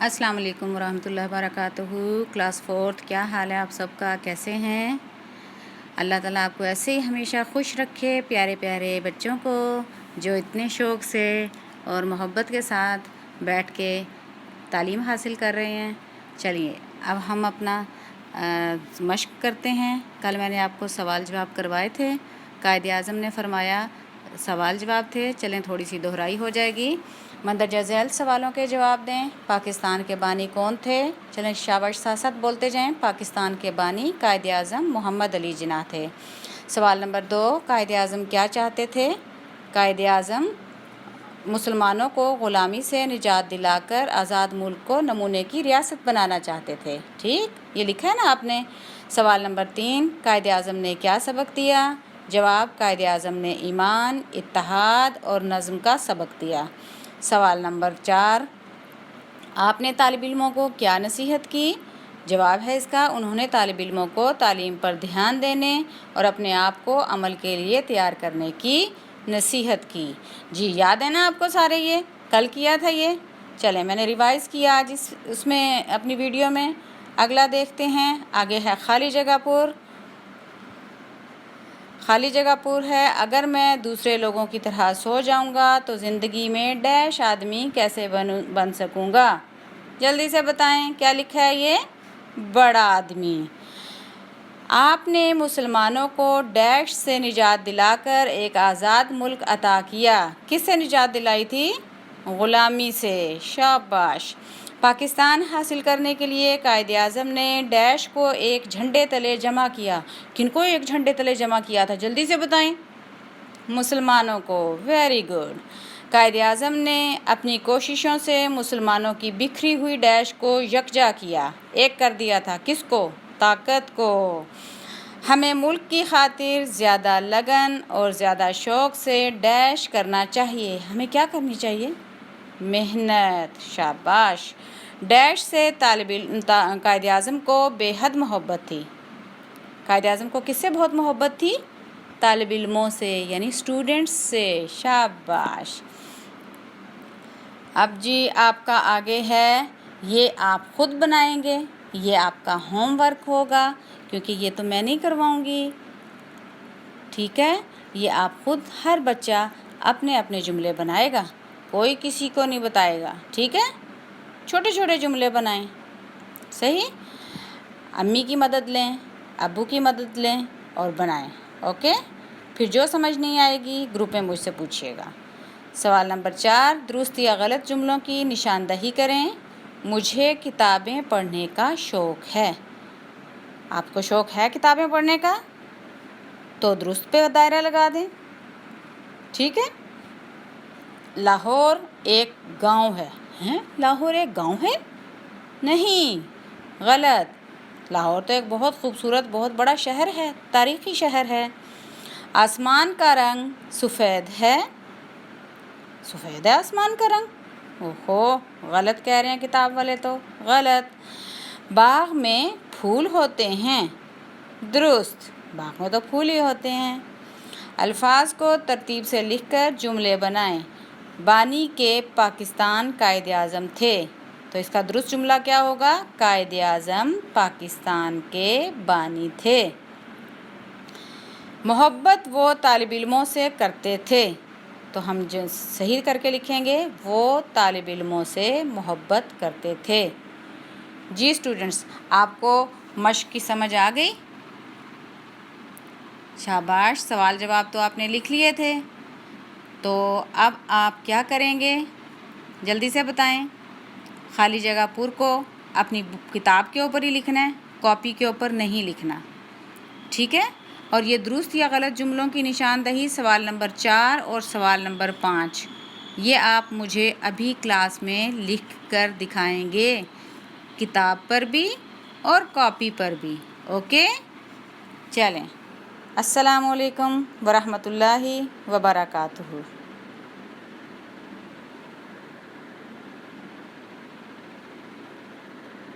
अस्सलाम वालेकुम वरहमतुल्लाहि वबरकातुहू। क्लास 4 क्या हाल है आप सबका, कैसे हैं? अल्लाह ताला आपको ऐसे ही हमेशा खुश रखे, प्यारे प्यारे बच्चों को जो इतने शौक़ से और मोहब्बत के साथ बैठ के तालीम हासिल कर रहे हैं। चलिए अब हम अपना मश्क करते हैं। कल मैंने आपको सवाल जवाब करवाए थे, कायदे आज़म ने फरमाया सवाल जवाब थे। चलें थोड़ी सी दोहराई हो जाएगी। मंदरजा झैल सवालों के जवाब दें। पाकिस्तान के बानी कौन थे? चलें शाबाश साथ साथ बोलते जाएं। पाकिस्तान के बानी कायदे आज़म मोहम्मद अली जिन्ना थे। सवाल नंबर 2, कायदे आज़म क्या चाहते थे? कायदे आज़म मुसलमानों को ग़ुलामी से निजात दिलाकर आज़ाद मुल्क को नमूने की रियासत बनाना चाहते थे। ठीक, ये लिखा है ना आपने। सवाल नंबर 3, कायदे आज़म ने क्या सबक दिया? जवाब, कायदे आज़म ने ईमान, इत्तेहाद और नज़्म का सबक दिया। सवाल नंबर 4, आपने तालिब इल्मों को क्या नसीहत की? जवाब है इसका, उन्होंने तालिब इल्मों को तालीम पर ध्यान देने और अपने आप को अमल के लिए तैयार करने की नसीहत की। जी याद है ना आपको सारे, ये कल किया था ये। चलें मैंने रिवाइज़ किया आज उसमें अपनी वीडियो में। अगला देखते हैं। आगे है खाली जगह पर। खाली जगह पर है, अगर मैं दूसरे लोगों की तरह सो जाऊंगा तो ज़िंदगी में डैश आदमी कैसे बन सकूंगा? जल्दी से बताएं, क्या लिखा है ये? बड़ा आदमी। आपने मुसलमानों को डैश से निजात दिलाकर एक आज़ाद मुल्क अता किया। किससे निजात दिलाई थी? ग़ुलामी से। शाबाश। पाकिस्तान हासिल करने के लिए कायदे आज़म ने डैश को एक झंडे तले जमा किया। किनको एक झंडे तले जमा किया था? जल्दी से बताएं। मुसलमानों को। Very good. कायदे आज़म ने अपनी कोशिशों से मुसलमानों की बिखरी हुई डैश को यकजा किया, एक कर दिया था। किसको? ताकत को। हमें मुल्क की खातिर ज़्यादा लगन और ज़्यादा शौक़ से डैश करना चाहिए। हमें क्या करनी चाहिए? मेहनत। शाबाश। डैश से कायदे आज़म को बेहद मोहब्बत थी। कायदे आज़म को किससे बहुत मोहब्बत थी? तालिब इल्मों से, यानी स्टूडेंट्स से। शाबाश। अब जी आपका आगे है, ये आप ख़ुद बनाएंगे, ये आपका होमवर्क होगा, क्योंकि ये तो मैं नहीं करवाऊँगी। ठीक है, ये आप ख़ुद हर बच्चा अपने अपने जुमले बनाएगा, कोई किसी को नहीं बताएगा। ठीक है, छोटे छोटे जुमले बनाएं। सही, अम्मी की मदद लें, अब्बू की मदद लें और बनाएं। ओके, फिर जो समझ नहीं आएगी ग्रुप में मुझसे पूछिएगा। सवाल नंबर 4, दुरुस्त या गलत जुमलों की निशानदही करें। मुझे किताबें पढ़ने का शौक़ है। आपको शौक़ है किताबें पढ़ने का? तो दुरुस्त पे दायरा लगा दें। ठीक है। लाहौर एक गांव है। हैं? लाहौर एक गांव है? नहीं, गलत। लाहौर तो एक बहुत खूबसूरत, बहुत बड़ा शहर है, तारीख़ी शहर है। आसमान का रंग सफ़ेद है। सफ़ेद है आसमान का रंग? ओहो, गलत कह रहे हैं किताब वाले तो। गलत। बाग में फूल होते हैं। दुरुस्त, बाग में तो फूल ही होते हैं। अल्फाज को तरतीब से लिखकर जुमले बनाएं। बानी के पाकिस्तान कायदे आज़म थे। तो इसका दुरुस्त जुमला क्या होगा? कायदे आज़म पाकिस्तान के बानी थे। मोहब्बत वो तालिब इल्मों से करते थे। तो हम जो सही करके लिखेंगे, वो तालिब इल्मों से मोहब्बत करते थे। जी स्टूडेंट्स, आपको मश्क की समझ आ गई? शाबाश। सवाल जवाब तो आपने लिख लिए थे, तो अब आप क्या करेंगे? जल्दी से बताएं। खाली जगह पूर को अपनी किताब के ऊपर ही लिखना है, कॉपी के ऊपर नहीं लिखना। ठीक है। और ये दुरुस्त या गलत जुमलों की निशानदही सवाल नंबर 4 और सवाल नंबर 5, ये आप मुझे अभी क्लास में लिख कर दिखाएंगे, किताब पर भी और कॉपी पर भी। ओके, चलें। अस्सलामुअलैकुम वरहमतुल्लाहि वबरकातुहू।